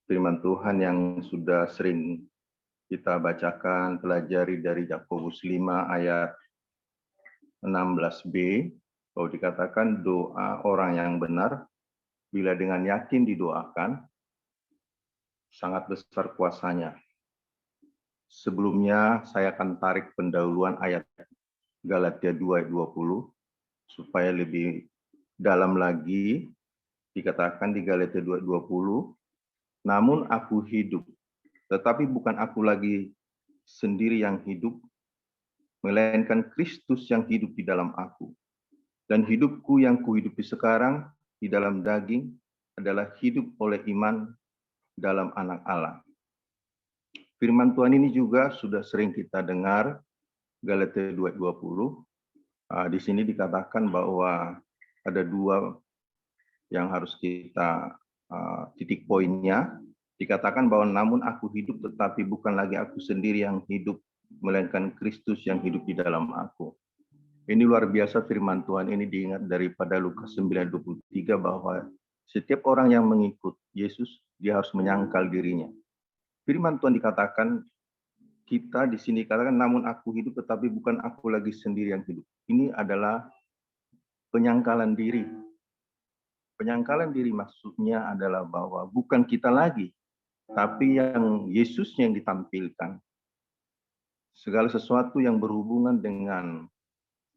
firman Tuhan yang sudah sering kita bacakan, pelajari dari Yakobus 5 ayat 16b, bahwa dikatakan doa orang yang benar, bila dengan yakin didoakan, sangat besar kuasanya. Sebelumnya saya akan tarik pendahuluan ayat Galatia 2 ayat 20, supaya lebih dalam lagi. Dikatakan di Galatia 2 ayat 20, namun aku hidup, tetapi bukan aku lagi sendiri yang hidup, melainkan Kristus yang hidup di dalam aku. Dan hidupku yang kuhidupi sekarang di dalam daging adalah hidup oleh iman dalam Anak Allah. Firman Tuhan ini juga sudah sering kita dengar, Galatia 2:20. Di sini dikatakan bahwa ada dua yang harus kita titik poinnya. Dikatakan bahwa namun aku hidup, tetapi bukan lagi aku sendiri yang hidup, melainkan Kristus yang hidup di dalam aku. Ini luar biasa firman Tuhan ini diingat daripada Lukas 9:23, bahwa setiap orang yang mengikut Yesus, dia harus menyangkal dirinya. Firman Tuhan dikatakan, kita di sini katakan, namun aku hidup tetapi bukan aku lagi sendiri yang hidup. Ini adalah penyangkalan diri. Penyangkalan diri maksudnya adalah bahwa bukan kita lagi, tapi yang Yesusnya yang ditampilkan. Segala sesuatu yang berhubungan dengan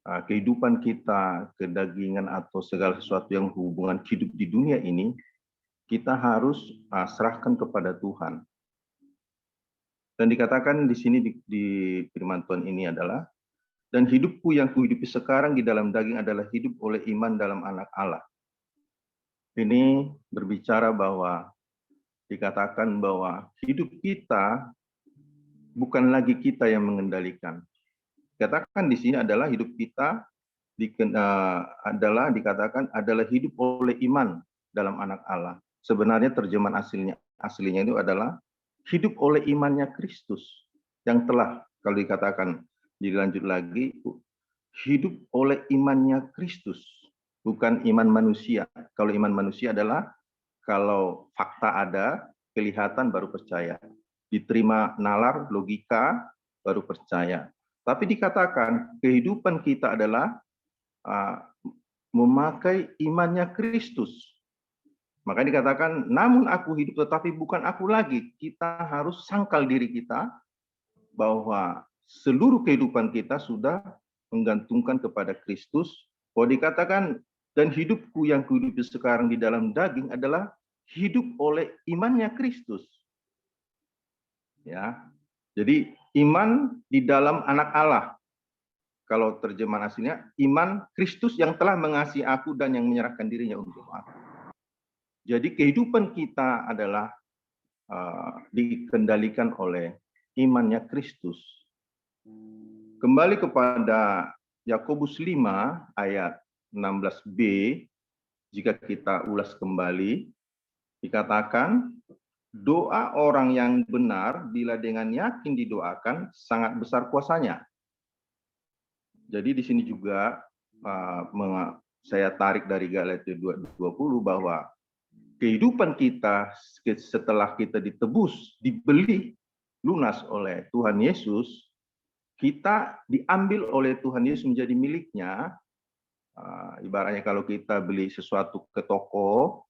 kehidupan kita, kedagingan, atau segala sesuatu yang hubungan hidup di dunia ini, kita harus serahkan kepada Tuhan. Dan dikatakan di sini di firman Tuhan ini adalah, dan hidupku yang kuhidupi sekarang di dalam daging adalah hidup oleh iman dalam Anak Allah. Ini berbicara bahwa dikatakan bahwa hidup kita bukan lagi kita yang mengendalikan. Dikatakan di sini adalah hidup kita adalah hidup oleh iman dalam Anak Allah. Sebenarnya terjemahan aslinya itu adalah hidup oleh imannya Kristus yang telah, kalau dikatakan dilanjut lagi, hidup oleh imannya Kristus, bukan iman manusia. Kalau iman manusia adalah kalau fakta ada, kelihatan baru percaya. Diterima nalar, logika, baru percaya. Tapi dikatakan kehidupan kita adalah memakai imannya Kristus. Maka dikatakan, namun aku hidup tetapi bukan aku lagi. Kita harus sangkal diri kita bahwa seluruh kehidupan kita sudah menggantungkan kepada Kristus. Bahwa dikatakan, dan hidupku yang kuhidupi sekarang di dalam daging adalah hidup oleh imannya Kristus. Ya, jadi iman di dalam Anak Allah. Kalau terjemahan aslinya, iman Kristus yang telah mengasihi aku dan yang menyerahkan dirinya untuk aku. Jadi kehidupan kita adalah dikendalikan oleh imannya Kristus. Kembali kepada Yakobus 5 ayat 16b, jika kita ulas kembali, dikatakan, doa orang yang benar bila dengan yakin didoakan sangat besar kuasanya. Jadi di sini juga saya tarik dari Galatia 2:20 bahwa kehidupan kita setelah kita ditebus, dibeli lunas oleh Tuhan Yesus, kita diambil oleh Tuhan Yesus menjadi miliknya. Ibaratnya kalau kita beli sesuatu ke toko,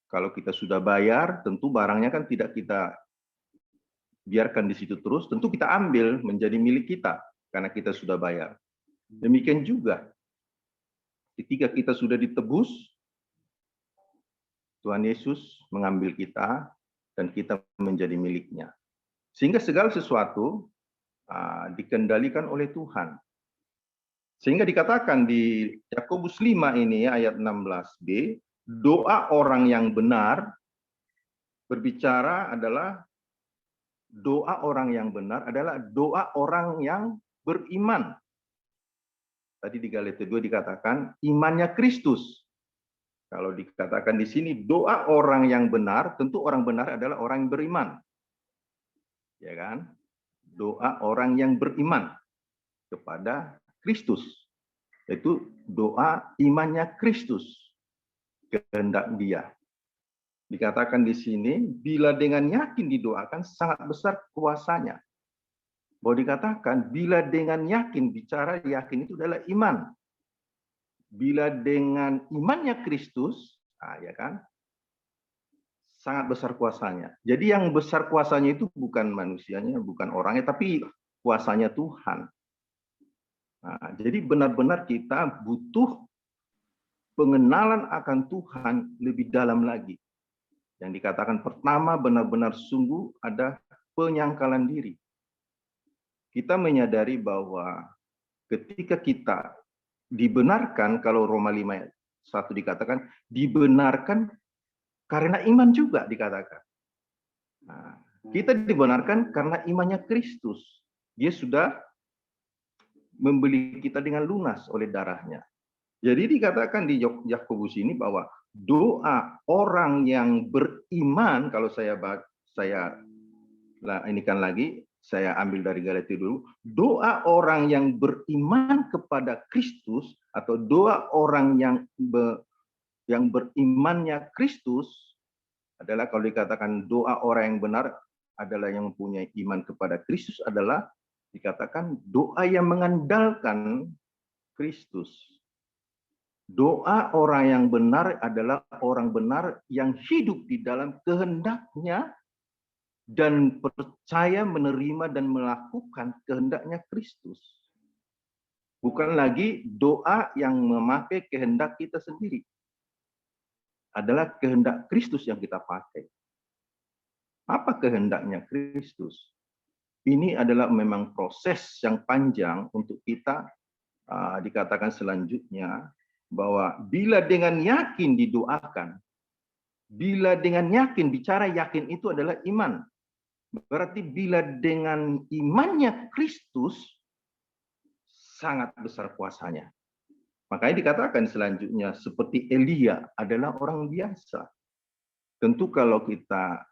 kalau kita sudah bayar, tentu barangnya kan tidak kita biarkan di situ terus, tentu kita ambil menjadi milik kita karena kita sudah bayar. Demikian juga ketika kita sudah ditebus, Tuhan Yesus mengambil kita dan kita menjadi miliknya. Sehingga segala sesuatu dikendalikan oleh Tuhan. Sehingga dikatakan di Yakobus 5 ini ayat 16b, doa orang yang benar berbicara adalah doa orang yang benar adalah doa orang yang beriman. Tadi di Galatia 2 dikatakan imannya Kristus. Kalau dikatakan di sini doa orang yang benar, tentu orang benar adalah orang yang beriman. Ya kan? Doa orang yang beriman kepada Kristus. Itu doa imannya Kristus, kehendak Dia. Dikatakan di sini, bila dengan yakin didoakan sangat besar kuasanya. Bahwa dikatakan, bila dengan yakin, bicara yakin itu adalah iman. Bila dengan imannya Kristus, ya kan, sangat besar kuasanya. Jadi yang besar kuasanya itu bukan manusianya, bukan orangnya, tapi kuasanya Tuhan. Nah, jadi benar-benar kita butuh pengenalan akan Tuhan lebih dalam lagi. Yang dikatakan pertama benar-benar sungguh ada penyangkalan diri. Kita menyadari bahwa ketika kita dibenarkan, kalau Roma 5:1 dikatakan, dibenarkan karena iman juga dikatakan. Nah, kita dibenarkan karena imannya Kristus. Dia sudah membeli kita dengan lunas oleh darahnya. Jadi dikatakan di Yakobus ini bahwa doa orang yang beriman, kalau saya inikan lagi, saya ambil dari Galatia dulu, doa orang yang beriman kepada Kristus atau doa orang yang berimannya Kristus adalah, kalau dikatakan doa orang yang benar adalah yang mempunyai iman kepada Kristus, adalah dikatakan doa yang mengandalkan Kristus. Doa orang yang benar adalah orang benar yang hidup di dalam kehendaknya dan percaya menerima dan melakukan kehendaknya Kristus. Bukan lagi doa yang memakai kehendak kita sendiri. Adalah kehendak Kristus yang kita pakai. Apa kehendaknya Kristus? Ini adalah memang proses yang panjang untuk kita dikatakan selanjutnya, bahwa bila dengan yakin didoakan, bila dengan yakin, bicara yakin itu adalah iman. Berarti bila dengan imannya Kristus, sangat besar kuasanya. Makanya dikatakan selanjutnya, seperti Elia adalah orang biasa. Tentu kalau kita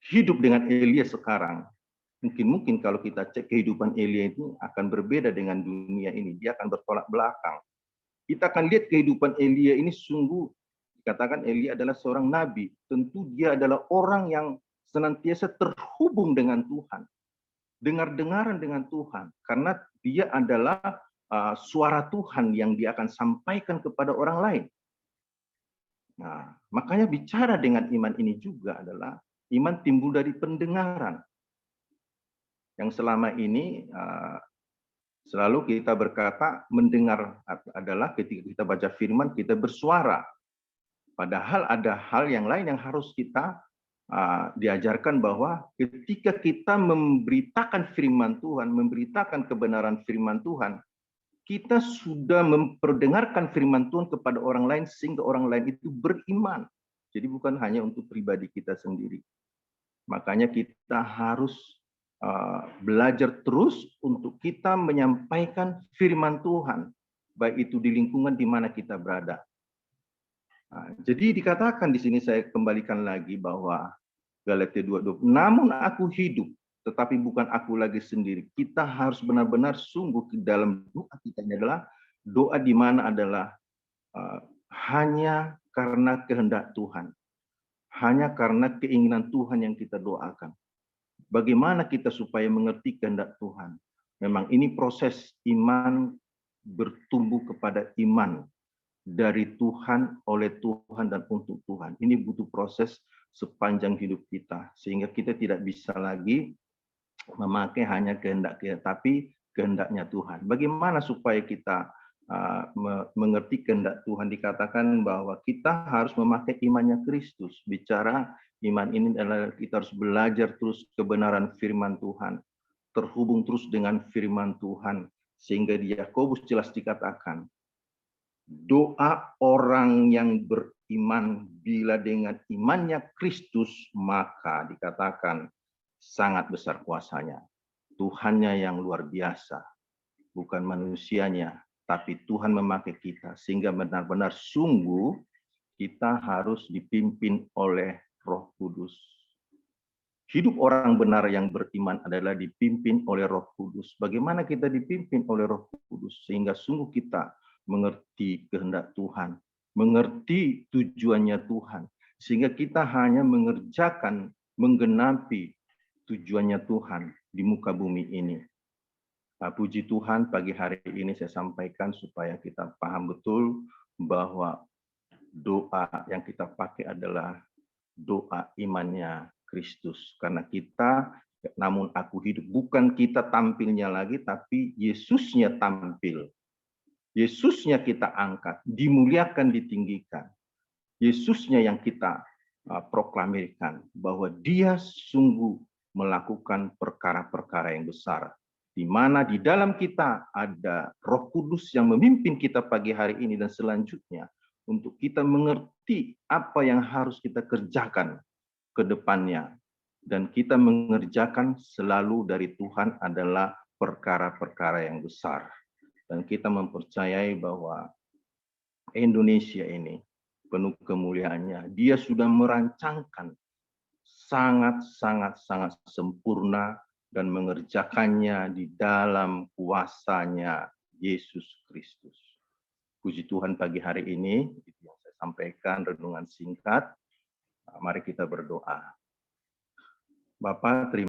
hidup dengan Elia sekarang, mungkin kalau kita cek kehidupan Elia itu akan berbeda dengan dunia ini. Dia akan bertolak belakang. Kita akan lihat kehidupan Elia ini sungguh, dikatakan Elia adalah seorang nabi. Tentu dia adalah orang yang senantiasa terhubung dengan Tuhan. Dengar-dengaran dengan Tuhan. Karena dia adalah suara Tuhan yang dia akan sampaikan kepada orang lain. Nah, makanya bicara dengan iman ini juga adalah iman timbul dari pendengaran. Yang selama ini selalu kita berkata mendengar adalah ketika kita baca firman kita bersuara. Padahal ada hal yang lain yang harus kita diajarkan, bahwa ketika kita memberitakan firman Tuhan, memberitakan kebenaran firman Tuhan, kita sudah memperdengarkan firman Tuhan kepada orang lain sehingga orang lain itu beriman. Jadi bukan hanya untuk pribadi kita sendiri. Makanya kita harus belajar terus untuk kita menyampaikan firman Tuhan, baik itu di lingkungan di mana kita berada. Jadi dikatakan di sini, saya kembalikan lagi bahwa Galatia 2:20, namun aku hidup, tetapi bukan aku lagi sendiri. Kita harus benar-benar sungguh di dalam doa kita ini adalah doa di mana adalah hanya karena kehendak Tuhan, hanya karena keinginan Tuhan yang kita doakan. Bagaimana kita supaya mengerti kehendak Tuhan? Memang ini proses iman bertumbuh kepada iman dari Tuhan, oleh Tuhan, dan untuk Tuhan. Ini butuh proses sepanjang hidup kita. Sehingga kita tidak bisa lagi memakai hanya kehendak kita, tapi kehendaknya Tuhan. Bagaimana supaya kita mengerti kehendak Tuhan? Dikatakan bahwa kita harus memakai imannya Kristus. Bicara iman ini adalah kita harus belajar terus kebenaran firman Tuhan, terhubung terus dengan firman Tuhan, sehingga di Yakobus jelas dikatakan, doa orang yang beriman bila dengan imannya Kristus, maka dikatakan sangat besar kuasanya. Tuhannya yang luar biasa, bukan manusianya, tapi Tuhan memakai kita, sehingga benar-benar sungguh kita harus dipimpin oleh Roh Kudus. Hidup orang benar yang beriman adalah dipimpin oleh Roh Kudus. Bagaimana kita dipimpin oleh Roh Kudus? Sehingga sungguh kita mengerti kehendak Tuhan, mengerti tujuannya Tuhan. Sehingga kita hanya mengerjakan, menggenapi tujuannya Tuhan di muka bumi ini. Puji Tuhan, pagi hari ini saya sampaikan supaya kita paham betul bahwa doa yang kita pakai adalah doa imannya Kristus. Karena kita, namun aku hidup, bukan kita tampilnya lagi, tapi Yesusnya tampil. Yesusnya kita angkat, dimuliakan, ditinggikan. Yesusnya yang kita proklamirkan bahwa dia sungguh melakukan perkara-perkara yang besar, di mana di dalam kita ada Roh Kudus yang memimpin kita pagi hari ini dan selanjutnya untuk kita mengerti apa yang harus kita kerjakan ke depannya, dan kita mengerjakan selalu dari Tuhan adalah perkara-perkara yang besar, dan kita mempercayai bahwa Indonesia ini penuh kemuliaannya. Dia sudah merancangkan sangat sempurna dan mengerjakannya di dalam kuasanya Yesus Kristus. Puji Tuhan, pagi hari ini itu yang saya sampaikan, renungan singkat. Mari kita berdoa. Bapa, terima